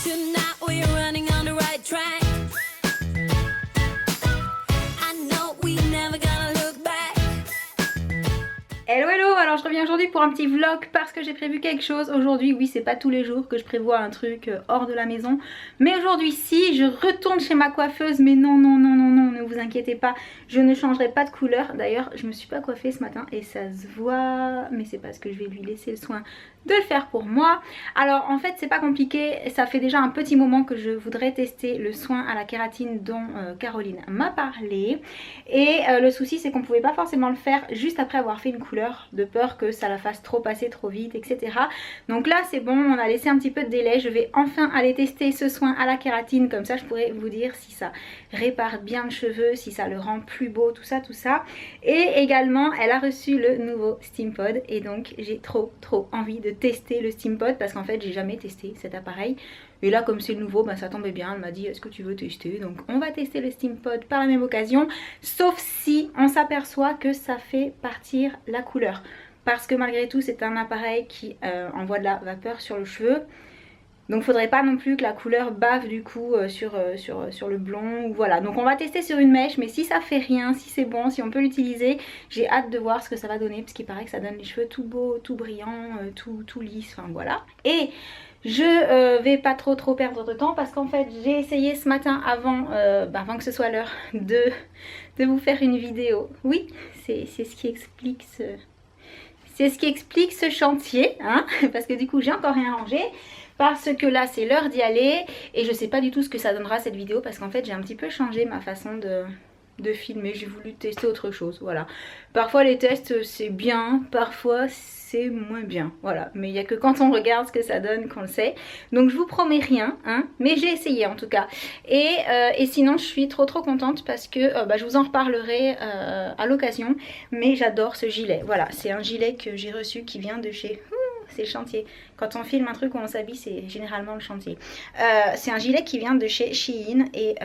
Tonight we're running on the right track. I know we never gonna look back. Hello hello, alors je reviens aujourd'hui pour un petit vlog parce que j'ai prévu quelque chose aujourd'hui. Oui, c'est pas tous les jours que je prévois un truc hors de la maison, mais aujourd'hui si, je retourne chez ma coiffeuse. Mais non, ne vous inquiétez pas, je ne changerai pas de couleur. D'ailleurs je me suis pas coiffée ce matin et ça se voit, mais c'est parce que je vais lui laisser le soin de le faire pour moi. Alors en fait c'est pas compliqué, ça fait déjà un petit moment que je voudrais tester le soin à la kératine dont Caroline m'a parlé. Et le souci c'est qu'on pouvait pas forcément le faire juste après avoir fait une couleur, de peur que ça la fasse trop passer trop vite, etc. Donc là c'est bon, on a laissé un petit peu de délai. Je vais enfin aller tester ce soin à la kératine, comme ça je pourrais vous dire si ça répare bien le cheveu, si ça le rend plus beau, tout ça. Et également elle a reçu le nouveau Steampod et donc j'ai trop envie de tester le Steampod parce qu'en fait j'ai jamais testé cet appareil. Et là comme c'est le nouveau, bah, ça tombait bien, elle m'a dit est-ce que tu veux tester, donc on va tester le Steampod par la même occasion, sauf si on s'aperçoit que ça fait partir la couleur, parce que malgré tout c'est un appareil qui envoie de la vapeur sur le cheveu. Donc faudrait pas non plus que la couleur bave du coup sur le blond, voilà. Donc on va tester sur une mèche, mais si ça fait rien, si c'est bon, si on peut l'utiliser, j'ai hâte de voir ce que ça va donner, parce qu'il paraît que ça donne les cheveux tout beaux, tout brillants, tout lisse, enfin voilà. Et je vais pas trop perdre de temps parce qu'en fait j'ai essayé ce matin avant que ce soit l'heure de vous faire une vidéo. Oui, c'est ce qui explique ce chantier, hein, parce que du coup j'ai encore rien rangé. Parce que là c'est l'heure d'y aller et je sais pas du tout ce que ça donnera cette vidéo, parce qu'en fait j'ai un petit peu changé ma façon de filmer. J'ai voulu tester autre chose, voilà. Parfois les tests c'est bien, parfois c'est moins bien, voilà. Mais il n'y a que quand on regarde ce que ça donne qu'on le sait. Donc je vous promets rien, hein, mais j'ai essayé en tout cas. Et sinon je suis trop contente parce que je vous en reparlerai à l'occasion. Mais j'adore ce gilet, voilà. C'est un gilet que j'ai reçu qui vient de chez... c'est le chantier. Quand on filme un truc où on s'habille, c'est généralement le chantier. C'est un gilet qui vient de chez Shein et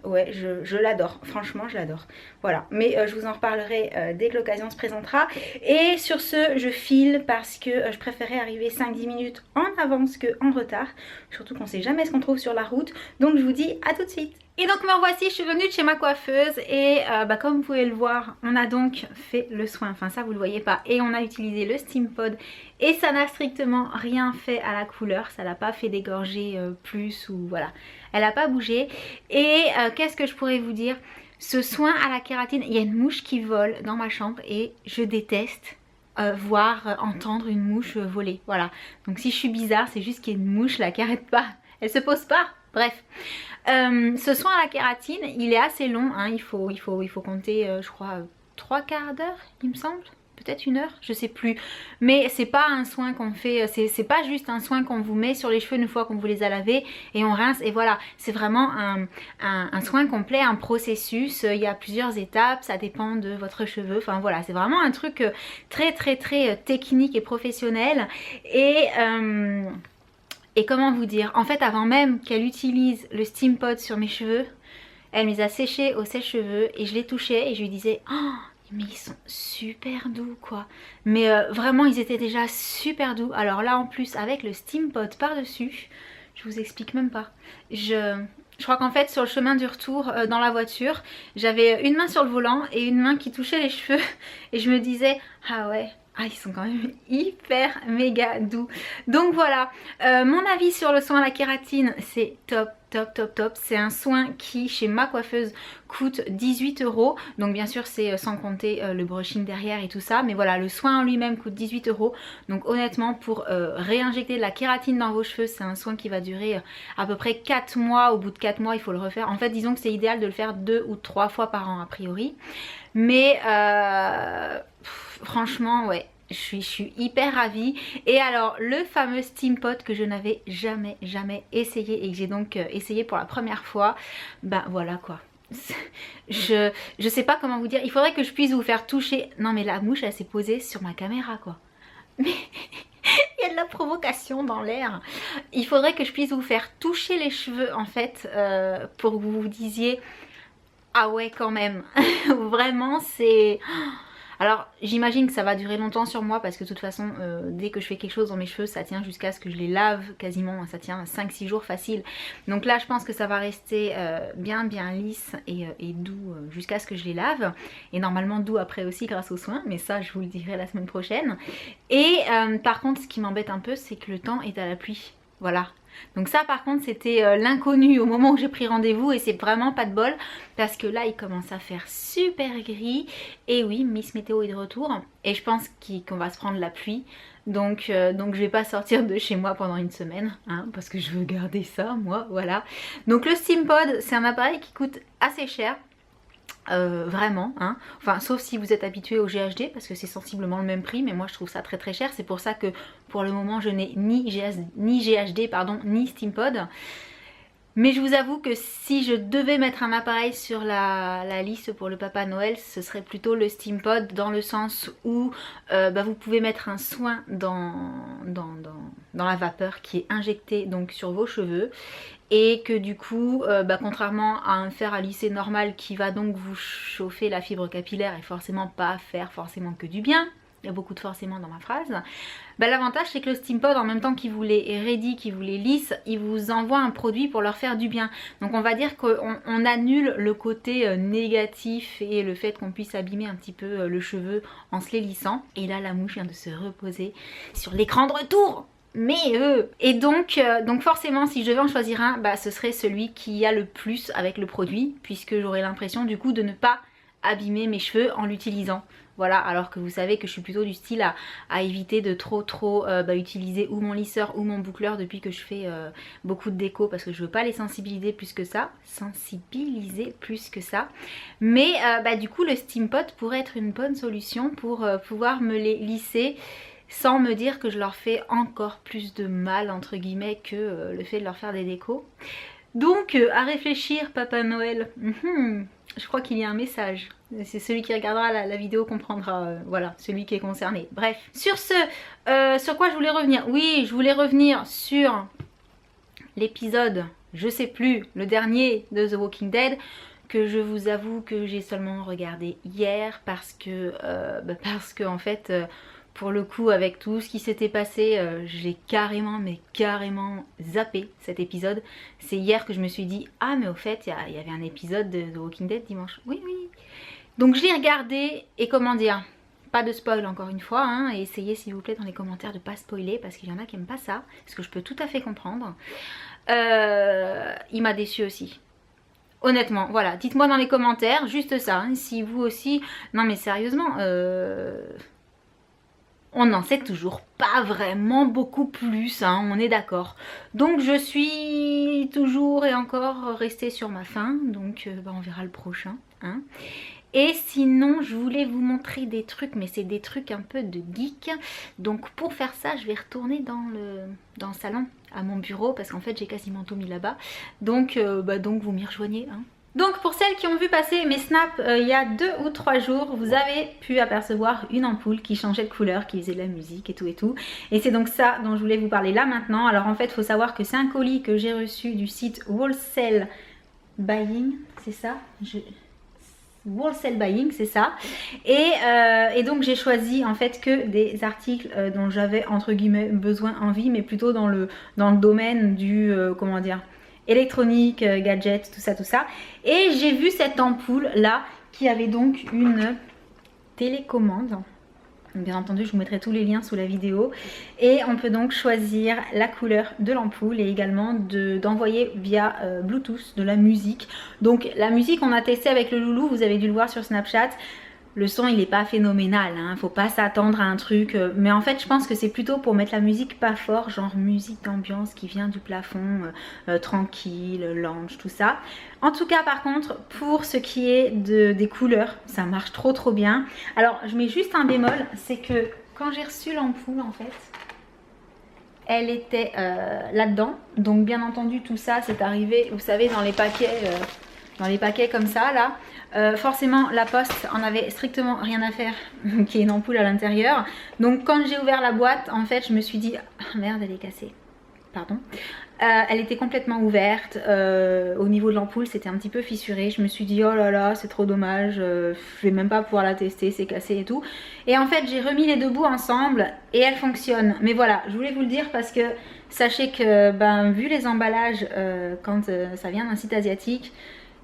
ouais, je l'adore. Franchement, je l'adore. Voilà. Mais je vous en reparlerai dès que l'occasion se présentera. Et sur ce, je file parce que je préférais arriver 5-10 minutes en avance qu'en retard. Surtout qu'on ne sait jamais ce qu'on trouve sur la route. Donc je vous dis à tout de suite. Et donc me revoici, je suis venue de chez ma coiffeuse et comme vous pouvez le voir, on a donc fait le soin, enfin ça vous le voyez pas, et on a utilisé le Steampod et ça n'a strictement rien fait à la couleur, ça l'a pas fait dégorger plus ou voilà, elle a pas bougé. Et qu'est-ce que je pourrais vous dire, ce soin à la kératine, il y a une mouche qui vole dans ma chambre et je déteste voir, entendre une mouche voler, voilà. Donc si je suis bizarre, c'est juste qu'il y a une mouche là qui arrête pas, elle se pose pas, bref. Ce soin à la kératine, il est assez long, hein, il faut compter je crois 3/4 d'heure il me semble, peut-être 1 heure, je sais plus. Mais c'est pas un soin qu'on fait, c'est pas juste un soin qu'on vous met sur les cheveux une fois qu'on vous les a lavés et on rince et voilà. C'est vraiment un soin complet, un processus, il y a plusieurs étapes, ça dépend de votre cheveu, enfin voilà. C'est vraiment un truc très technique et professionnel. Et comment vous dire, en fait avant même qu'elle utilise le Steampod sur mes cheveux, elle me les a séchés au sèche-cheveux et je les touchais et je lui disais oh mais ils sont super doux quoi. Mais vraiment ils étaient déjà super doux. Alors là en plus avec le Steampod par dessus, je vous explique même pas. Je crois qu'en fait sur le chemin du retour dans la voiture, j'avais une main sur le volant et une main qui touchait les cheveux et je me disais ah ouais. Ah, ils sont quand même hyper méga doux. Donc voilà, mon avis sur le soin à la kératine, c'est top. C'est un soin qui chez ma coiffeuse coûte 18 €. Donc bien sûr c'est sans compter le brushing derrière et tout ça. Mais voilà, le soin en lui-même coûte 18 €. Donc honnêtement pour réinjecter de la kératine dans vos cheveux, c'est un soin qui va durer à peu près 4 mois. Au bout de 4 mois il faut le refaire. En fait disons que c'est idéal de le faire 2 ou 3 fois par an a priori. Mais franchement ouais. Je suis hyper ravie. Et alors le fameux Steampod que je n'avais jamais essayé et que j'ai donc essayé pour la première fois, ben voilà quoi. Je sais pas comment vous dire, il faudrait que je puisse vous faire toucher. Non mais la mouche elle s'est posée sur ma caméra quoi. Mais il y a de la provocation dans l'air. Il faudrait que je puisse vous faire toucher les cheveux en fait pour que vous vous disiez ah ouais quand même. Vraiment c'est... Alors j'imagine que ça va durer longtemps sur moi parce que de toute façon dès que je fais quelque chose dans mes cheveux ça tient jusqu'à ce que je les lave quasiment, ça tient 5-6 jours facile. Donc là je pense que ça va rester bien lisse et doux jusqu'à ce que je les lave. Et normalement doux après aussi grâce aux soins, mais ça je vous le dirai la semaine prochaine. Et par contre ce qui m'embête un peu c'est que le temps est à la pluie. Voilà. Donc ça par contre c'était l'inconnu au moment où j'ai pris rendez-vous et c'est vraiment pas de bol parce que là il commence à faire super gris et oui Miss Météo est de retour et je pense qu'on va se prendre la pluie donc je vais pas sortir de chez moi pendant une semaine hein, parce que je veux garder ça moi, voilà. Donc le Steampod c'est un appareil qui coûte assez cher. Vraiment hein, enfin sauf si vous êtes habitué au GHD parce que c'est sensiblement le même prix, mais moi je trouve ça très cher. C'est pour ça que pour le moment je n'ai ni GHD pardon, ni Steampod. Mais je vous avoue que si je devais mettre un appareil sur la liste pour le Papa Noël, ce serait plutôt le Steampod dans le sens où vous pouvez mettre un soin dans la vapeur qui est injecté donc sur vos cheveux et que du coup, contrairement à un fer à lisser normal qui va donc vous chauffer la fibre capillaire et forcément pas faire forcément que du bien, il y a beaucoup de forcément dans ma phrase, l'avantage c'est que le Steampod en même temps qu'il vous les raidit, qu'il vous les lisse, il vous envoie un produit pour leur faire du bien. Donc on va dire qu'on annule le côté négatif et le fait qu'on puisse abîmer un petit peu le cheveu en se les lissant. Et là la mouche vient de se reposer sur l'écran de retour. Et donc forcément si je devais en choisir un, ce serait celui qui a le plus avec le produit, puisque j'aurais l'impression du coup de ne pas abîmer mes cheveux en l'utilisant. Voilà, alors que vous savez que je suis plutôt du style à éviter de trop utiliser ou mon lisseur ou mon boucleur depuis que je fais beaucoup de déco, parce que je veux pas les sensibiliser plus que ça. Mais du coup le Steampod pourrait être une bonne solution pour pouvoir me les lisser sans me dire que je leur fais encore plus de mal entre guillemets que le fait de leur faire des décos. Donc à réfléchir Papa Noël. Je crois qu'il y a un message. C'est celui qui regardera la vidéo comprendra, voilà, celui qui est concerné. Bref, sur ce, sur quoi je voulais revenir? Oui, je voulais revenir sur l'épisode, je sais plus, le dernier de The Walking Dead, que je vous avoue que j'ai seulement regardé hier parce que en fait... pour le coup avec tout ce qui s'était passé, j'ai carrément zappé cet épisode. C'est hier que je me suis dit ah mais au fait il y avait un épisode de The Walking Dead dimanche. Oui. Donc je l'ai regardé et comment dire, pas de spoil encore une fois hein, et essayez s'il vous plaît dans les commentaires de pas spoiler parce qu'il y en a qui aiment pas ça, ce que je peux tout à fait comprendre. Il m'a déçu aussi. Honnêtement, voilà, dites-moi dans les commentaires, juste ça, hein, si vous aussi... Non mais sérieusement, on n'en sait toujours pas vraiment beaucoup plus, hein, on est d'accord. Donc je suis toujours et encore restée sur ma faim, donc on verra le prochain. Hein. Et sinon je voulais vous montrer des trucs, mais c'est des trucs un peu de geek. Donc pour faire ça je vais retourner dans le salon, à mon bureau, parce qu'en fait j'ai quasiment tout mis là-bas. Donc, donc vous m'y rejoignez. Hein. Donc pour celles qui ont vu passer mes snaps il y a 2 ou 3 jours, vous avez pu apercevoir une ampoule qui changeait de couleur, qui faisait de la musique et tout. Et c'est donc ça dont je voulais vous parler là maintenant. Alors en fait il faut savoir que c'est un colis que j'ai reçu du site Wholesale Buying, c'est ça Wholesale Buying, c'est ça. Et donc j'ai choisi en fait que des articles dont j'avais entre guillemets besoin, envie, mais plutôt dans le domaine du, comment dire, électronique, gadgets, tout ça. Et j'ai vu cette ampoule là qui avait donc une télécommande. Bien entendu je vous mettrai tous les liens sous la vidéo. Et on peut donc choisir la couleur de l'ampoule et également d'envoyer via Bluetooth de la musique. Donc la musique on a testé avec le loulou, vous avez dû le voir sur Snapchat. Le son il est pas phénoménal, hein, faut pas s'attendre à un truc, mais en fait je pense que c'est plutôt pour mettre la musique pas fort, genre musique d'ambiance qui vient du plafond, tranquille, lounge, tout ça. En tout cas par contre pour ce qui est des couleurs, ça marche trop bien. Alors je mets juste un bémol, c'est que quand j'ai reçu l'ampoule en fait, elle était là-dedans, donc bien entendu tout ça c'est arrivé, vous savez dans les paquets comme ça là. Forcément la poste en avait strictement rien à faire qu'il y ait une ampoule à l'intérieur. Donc quand j'ai ouvert la boîte en fait je me suis dit ah, merde elle est cassée. pardon. Elle était complètement ouverte, au niveau de l'ampoule c'était un petit peu fissuré, je me suis dit oh là là c'est trop dommage, je vais même pas pouvoir la tester, c'est cassé et tout. Et en fait j'ai remis les deux bouts ensemble et elle fonctionne. Mais voilà, je voulais vous le dire parce que sachez que vu les emballages quand ça vient d'un site asiatique,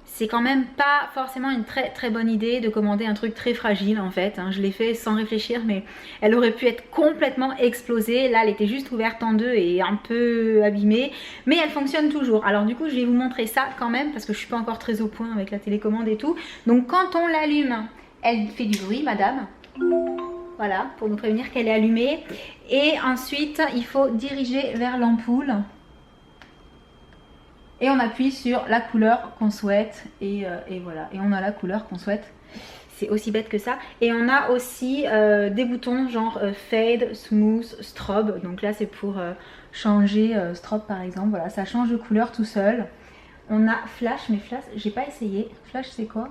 c'est quand même pas forcément une très bonne idée de commander un truc très fragile en fait. Je l'ai fait sans réfléchir, mais elle aurait pu être complètement explosée. Là elle était juste ouverte en deux et un peu abîmée, mais elle fonctionne toujours. Alors du coup je vais vous montrer ça quand même parce que je suis pas encore très au point avec la télécommande et tout. Donc quand on l'allume, elle fait du bruit madame. Voilà, pour nous prévenir qu'elle est allumée. Et ensuite il faut diriger vers l'ampoule. Et on appuie sur la couleur qu'on souhaite et voilà, et on a la couleur qu'on souhaite. C'est aussi bête que ça. Et on a aussi des boutons genre fade, smooth, strobe. Donc là c'est pour changer strobe par exemple. Voilà, ça change de couleur tout seul. On a flash, mais flash j'ai pas essayé. Flash c'est quoi?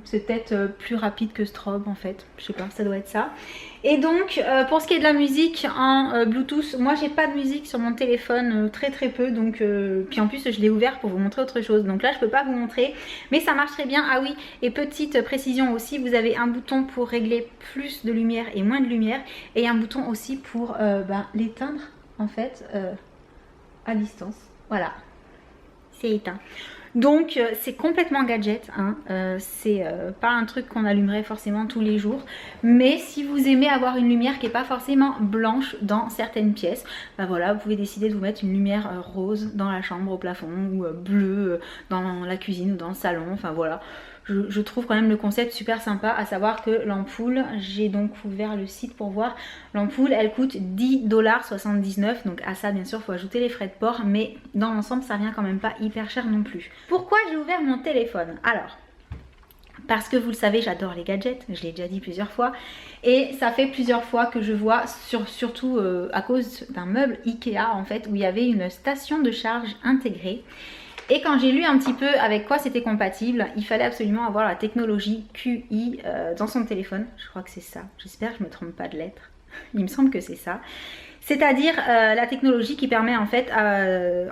C'est peut-être plus rapide que strobe en fait, je sais pas, ça doit être ça. Et donc pour ce qui est de la musique en Bluetooth, moi j'ai pas de musique sur mon téléphone, très peu, donc puis en plus je l'ai ouvert pour vous montrer autre chose, donc là je peux pas vous montrer, mais ça marche très bien. Ah oui, et petite précision aussi, vous avez un bouton pour régler plus de lumière et moins de lumière, et un bouton aussi pour l'éteindre en fait à distance, voilà, c'est éteint. Donc c'est complètement gadget, c'est pas un truc qu'on allumerait forcément tous les jours, mais si vous aimez avoir une lumière qui n'est pas forcément blanche dans certaines pièces, voilà, vous pouvez décider de vous mettre une lumière rose dans la chambre au plafond ou bleue dans la cuisine ou dans le salon, enfin voilà. Je trouve quand même le concept super sympa, à savoir que l'ampoule, j'ai donc ouvert le site pour voir, l'ampoule elle coûte 10,79 $, donc à ça bien sûr il faut ajouter les frais de port, mais dans l'ensemble ça vient quand même pas hyper cher non plus. Pourquoi j'ai ouvert mon téléphone? Alors, parce que vous le savez, j'adore les gadgets, je l'ai déjà dit plusieurs fois, et ça fait plusieurs fois que je vois, surtout à cause d'un meuble Ikea en fait, où il y avait une station de charge intégrée. Et quand j'ai lu un petit peu avec quoi c'était compatible, il fallait absolument avoir la technologie QI dans son téléphone. Je crois que c'est ça. J'espère que je ne me trompe pas de lettre. Il me semble que c'est ça. C'est-à-dire la technologie qui permet en fait,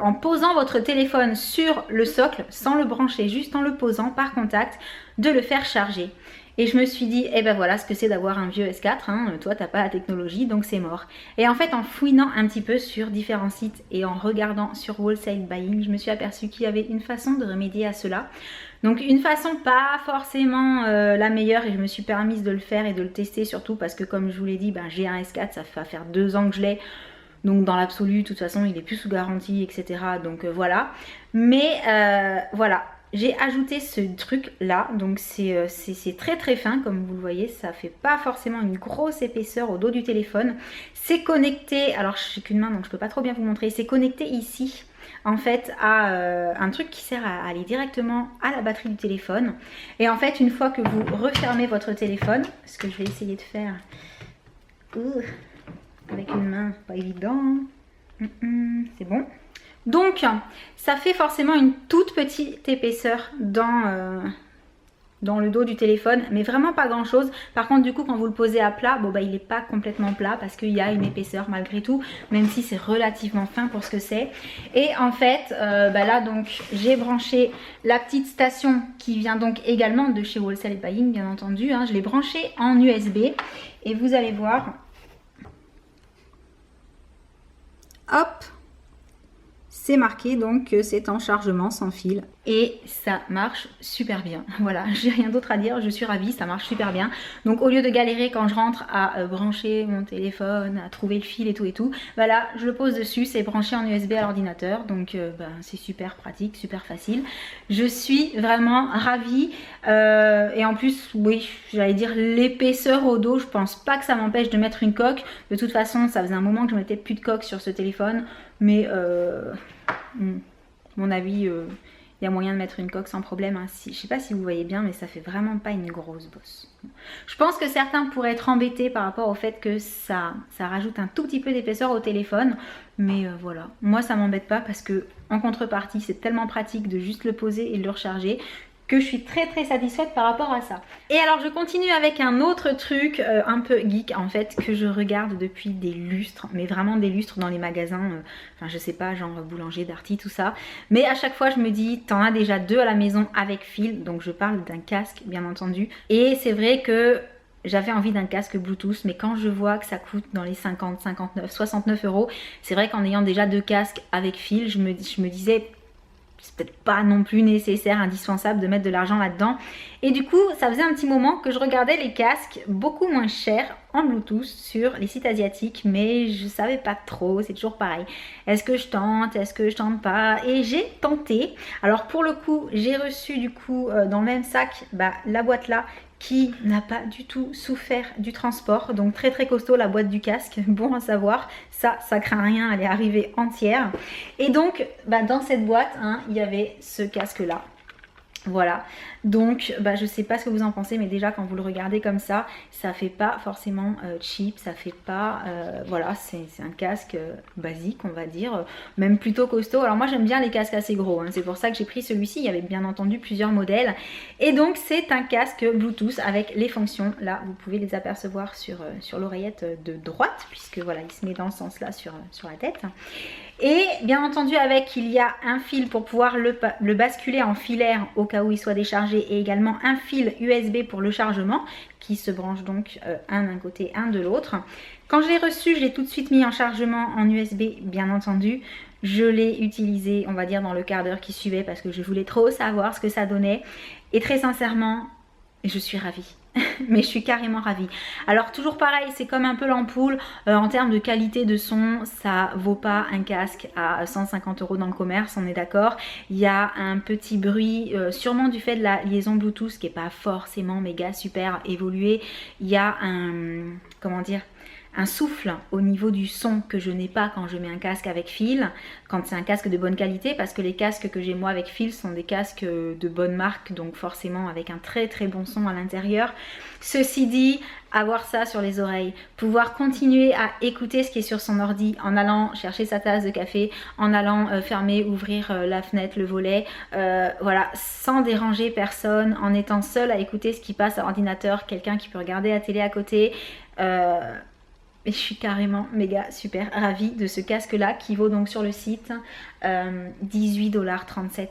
en posant votre téléphone sur le socle, sans le brancher, juste en le posant par contact, de le faire charger. Et je me suis dit, eh ben voilà ce que c'est d'avoir un vieux S4, toi t'as pas la technologie donc c'est mort. Et en fait en fouinant un petit peu sur différents sites et en regardant sur Wholesale Buying, je me suis aperçue qu'il y avait une façon de remédier à cela. Donc une façon pas forcément la meilleure, et je me suis permise de le faire et de le tester surtout parce que comme je vous l'ai dit, j'ai un S4, ça va faire 2 ans que je l'ai. Donc dans l'absolu, de toute façon il est plus sous garantie, etc. Donc voilà. Mais voilà. J'ai ajouté ce truc là, donc c'est très fin comme vous le voyez, ça fait pas forcément une grosse épaisseur au dos du téléphone. C'est connecté, alors je n'ai qu'une main donc je peux pas trop bien vous montrer, c'est connecté ici en fait à un truc qui sert à aller directement à la batterie du téléphone. Et en fait une fois que vous refermez votre téléphone, ce que je vais essayer de faire avec une main, pas évident, c'est bon. Donc ça fait forcément une toute petite épaisseur dans le dos du téléphone, mais vraiment pas grand chose. Par contre du coup quand vous le posez à plat, il n'est pas complètement plat parce qu'il y a une épaisseur malgré tout, même si c'est relativement fin pour ce que c'est. Et en fait là donc j'ai branché la petite station qui vient donc également de chez Wholesale Buying bien entendu, je l'ai branchée en USB et vous allez voir, hop, c'est marqué donc que c'est en chargement sans fil et ça marche super bien. Voilà, j'ai rien d'autre à dire, je suis ravie, ça marche super bien. Donc au lieu de galérer quand je rentre à brancher mon téléphone, à trouver le fil et tout, voilà, je le pose dessus, c'est branché en USB à l'ordinateur, donc c'est super pratique, super facile. Je suis vraiment ravie et en plus, oui, j'allais dire l'épaisseur au dos, je pense pas que ça m'empêche de mettre une coque. De toute façon, ça faisait un moment que je mettais plus de coque sur ce téléphone, mais mon avis, il y a moyen de mettre une coque sans problème. Je sais pas si vous voyez bien, mais ça fait vraiment pas une grosse bosse. Je pense que certains pourraient être embêtés par rapport au fait que ça rajoute un tout petit peu d'épaisseur au téléphone, mais voilà, moi ça m'embête pas parce que en contrepartie c'est tellement pratique de juste le poser et de le recharger que je suis très satisfaite par rapport à ça. Et alors je continue avec un autre truc un peu geek en fait que je regarde depuis des lustres, mais vraiment des lustres dans les magasins, enfin je sais pas, genre Boulanger, Darty, tout ça. Mais à chaque fois je me dis, t'en as déjà 2 à la maison avec fil, donc je parle d'un casque bien entendu. Et c'est vrai que j'avais envie d'un casque Bluetooth, mais quand je vois que ça coûte dans les 50, 59, 69 euros, c'est vrai qu'en ayant déjà 2 casques avec fil, je me disais c'est peut-être pas non plus nécessaire, indispensable de mettre de l'argent là-dedans. Et du coup, ça faisait un petit moment que je regardais les casques beaucoup moins chers en Bluetooth sur les sites asiatiques, mais je savais pas trop, c'est toujours pareil. Est-ce que je tente, est-ce que je tente pas? Et j'ai tenté. Alors pour le coup, j'ai reçu du coup dans le même sac la boîte là, qui n'a pas du tout souffert du transport, donc très costaud la boîte du casque, bon à savoir, ça craint rien, elle est arrivée entière. Et donc dans cette boîte il y avait ce casque là, voilà, donc je sais pas ce que vous en pensez, mais déjà quand vous le regardez comme ça fait pas forcément cheap, ça fait pas, voilà, c'est un casque basique on va dire, même plutôt costaud. Alors moi j'aime bien les casques assez gros, c'est pour ça que j'ai pris celui-ci, il y avait bien entendu plusieurs modèles. Et donc c'est un casque Bluetooth avec les fonctions, là vous pouvez les apercevoir sur l'oreillette de droite, puisque voilà il se met dans ce sens là sur la tête. Et bien entendu avec il y a un fil pour pouvoir le basculer en filaire au cas où il soit déchargé, et également un fil USB pour le chargement qui se branche donc un d'un côté, un de l'autre. Quand je l'ai reçu, je l'ai tout de suite mis en chargement en USB bien entendu. Je l'ai utilisé on va dire dans le quart d'heure qui suivait parce que je voulais trop savoir ce que ça donnait. Et très sincèrement, je suis ravie. Mais je suis carrément ravie. Alors toujours pareil, c'est comme un peu l'ampoule, en termes de qualité de son, ça vaut pas un casque à 150 euros dans le commerce, on est d'accord. Il y a un petit bruit, sûrement du fait de la liaison Bluetooth qui est pas forcément méga super évoluée. Il y a un, comment dire, un souffle au niveau du son que je n'ai pas quand je mets un casque avec fil, quand c'est un casque de bonne qualité, parce que les casques que j'ai moi avec fil sont des casques de bonne marque, donc forcément avec un très bon son à l'intérieur. Ceci dit, avoir ça sur les oreilles, pouvoir continuer à écouter ce qui est sur son ordi en allant chercher sa tasse de café, en allant fermer, ouvrir la fenêtre, le volet, voilà, sans déranger personne, en étant seul à écouter ce qui passe à l'ordinateur, quelqu'un qui peut regarder la télé à côté. Et je suis carrément méga super ravie de ce casque là qui vaut donc sur le site 18,37 $.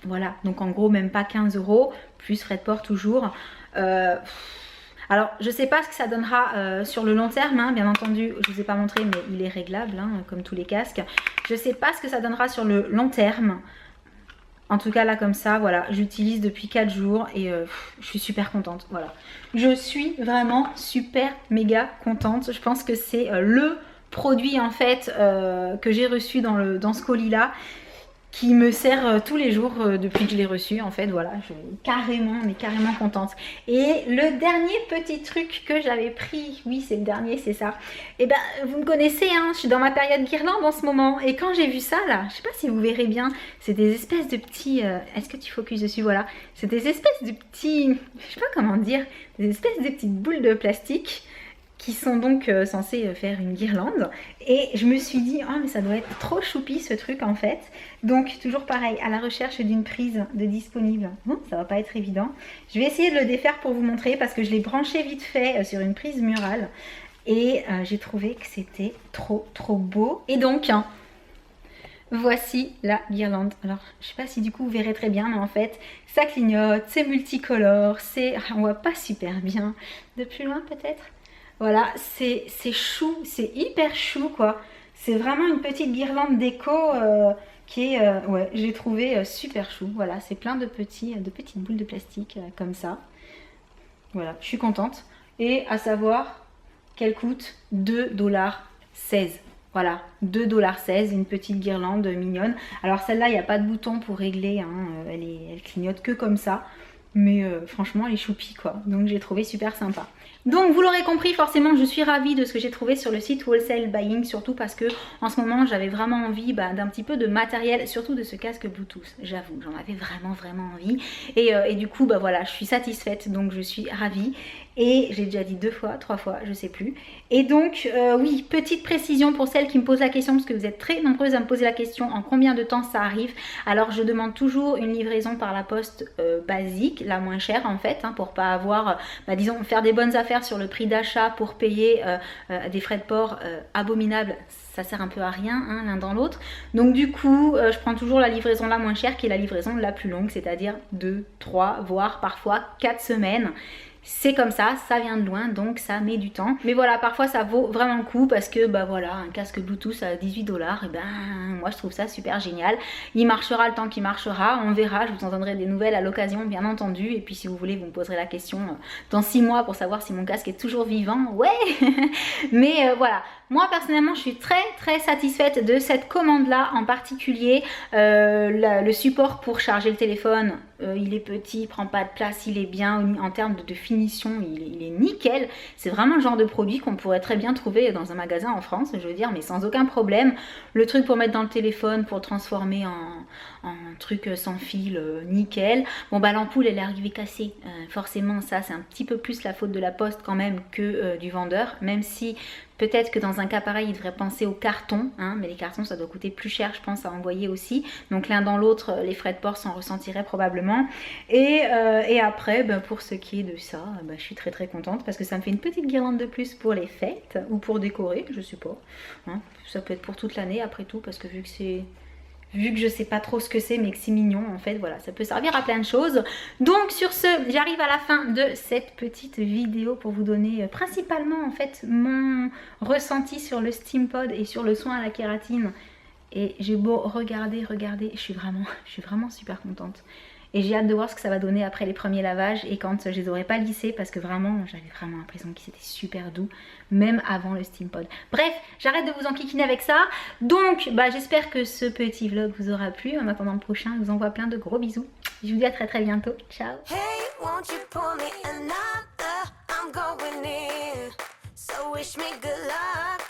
Voilà, donc en gros même pas 15 euros, plus frais de port toujours. Alors je sais pas ce que ça donnera sur le long terme, bien entendu, je vous ai pas montré mais il est réglable comme tous les casques. Je sais pas ce que ça donnera sur le long terme. En tout cas là comme ça, voilà, j'utilise depuis 4 jours et je suis super contente, voilà. Je suis vraiment super méga contente. Je pense que c'est le produit en fait que j'ai reçu dans ce colis là, qui me sert tous les jours depuis que je l'ai reçu en fait, voilà, je suis carrément contente. Et le dernier petit truc que j'avais pris, oui c'est le dernier, c'est ça, et vous me connaissez, je suis dans ma période guirlande en ce moment, et quand j'ai vu ça là, je sais pas si vous verrez bien, c'est des espèces de petits, est-ce que tu focuses dessus, voilà, c'est des espèces de petits, je sais pas comment dire, des espèces de petites boules de plastique qui sont donc censés faire une guirlande. Et je me suis dit, oh mais ça doit être trop choupi ce truc en fait. Donc toujours pareil, à la recherche d'une prise de disponible. Ça va pas être évident. Je vais essayer de le défaire pour vous montrer parce que je l'ai branché vite fait sur une prise murale. Et j'ai trouvé que c'était trop beau. Et donc, voici la guirlande. Alors je sais pas si du coup vous verrez très bien, mais en fait ça clignote, c'est multicolore, on voit pas super bien. De plus loin peut-être. Voilà, c'est chou, c'est hyper chou quoi. C'est vraiment une petite guirlande déco qui est, ouais, j'ai trouvé super chou. Voilà, c'est plein de petites boules de plastique comme ça. Voilà, je suis contente. Et à savoir qu'elle coûte 2,16 $. Voilà, 2,16 $, une petite guirlande mignonne. Alors celle-là, il n'y a pas de bouton pour régler, elle clignote que comme ça. mais franchement elle est choupie quoi, donc j'ai trouvé super sympa. Donc vous l'aurez compris, forcément je suis ravie de ce que j'ai trouvé sur le site Wholesale Buying, surtout parce que en ce moment j'avais vraiment envie d'un petit peu de matériel, surtout de ce casque Bluetooth, j'avoue, j'en avais vraiment envie, et du coup voilà, je suis satisfaite, donc je suis ravie. Et j'ai déjà dit 2 fois, 3 fois, je sais plus. Et donc, oui, petite précision pour celles qui me posent la question, parce que vous êtes très nombreuses à me poser la question en combien de temps ça arrive. Alors, je demande toujours une livraison par la poste basique, la moins chère en fait, hein, pour pas avoir, disons, faire des bonnes affaires sur le prix d'achat pour payer des frais de port abominables. Ça sert un peu à rien, hein, l'un dans l'autre. Donc du coup, je prends toujours la livraison la moins chère, qui est la livraison la plus longue, c'est-à-dire 2, 3, voire parfois 4 semaines. C'est comme ça vient de loin, donc ça met du temps. Mais voilà, parfois ça vaut vraiment le coup parce que voilà, un casque Bluetooth à 18 $, et moi je trouve ça super génial. Il marchera le temps qu'il marchera, on verra, je vous en donnerai des nouvelles à l'occasion bien entendu. Et puis si vous voulez, vous me poserez la question dans 6 mois pour savoir si mon casque est toujours vivant. Ouais. Mais voilà, moi personnellement je suis très satisfaite de cette commande là en particulier. Le support pour charger le téléphone, il est petit, il prend pas de place, il est bien en termes de finition, il est nickel. C'est vraiment le genre de produit qu'on pourrait très bien trouver dans un magasin en France, je veux dire, mais sans aucun problème. Le truc pour mettre dans le téléphone, pour transformer en truc sans fil, nickel. Bon l'ampoule elle est arrivée cassée, forcément ça c'est un petit peu plus la faute de la poste quand même que du vendeur, même si peut-être que dans un cas pareil il devrait penser au carton, hein, mais les cartons ça doit coûter plus cher je pense à envoyer aussi, donc l'un dans l'autre les frais de port s'en ressentiraient probablement. Et après pour ce qui est de ça, je suis très contente parce que ça me fait une petite guirlande de plus pour les fêtes ou pour décorer, je sais pas, hein. Ça peut être pour toute l'année après tout, parce que vu que je sais pas trop ce que c'est mais que c'est mignon en fait, voilà, ça peut servir à plein de choses. Donc sur ce, j'arrive à la fin de cette petite vidéo pour vous donner principalement en fait mon ressenti sur le SteamPod et sur le soin à la kératine. Et j'ai beau regarder, je suis vraiment super contente. Et j'ai hâte de voir ce que ça va donner après les premiers lavages et quand je les aurai pas lissés, parce que vraiment j'avais vraiment l'impression qu'ils étaient super doux même avant le SteamPod. Bref, j'arrête de vous enquiquiner avec ça. Donc j'espère que ce petit vlog vous aura plu. En attendant le prochain, je vous envoie plein de gros bisous. Je vous dis à très bientôt. Ciao. Hey, won't you pour me another? I'm going in, so wish me good luck.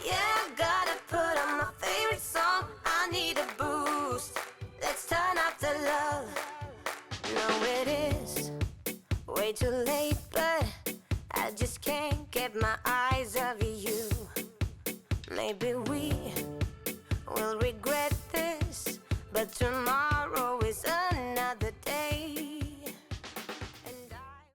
Yeah, I gotta put on my favorite song. I need a boost. Let's turn up the love. No, it is way too late, but I just can't get my eyes off you. Maybe we will regret this, but tomorrow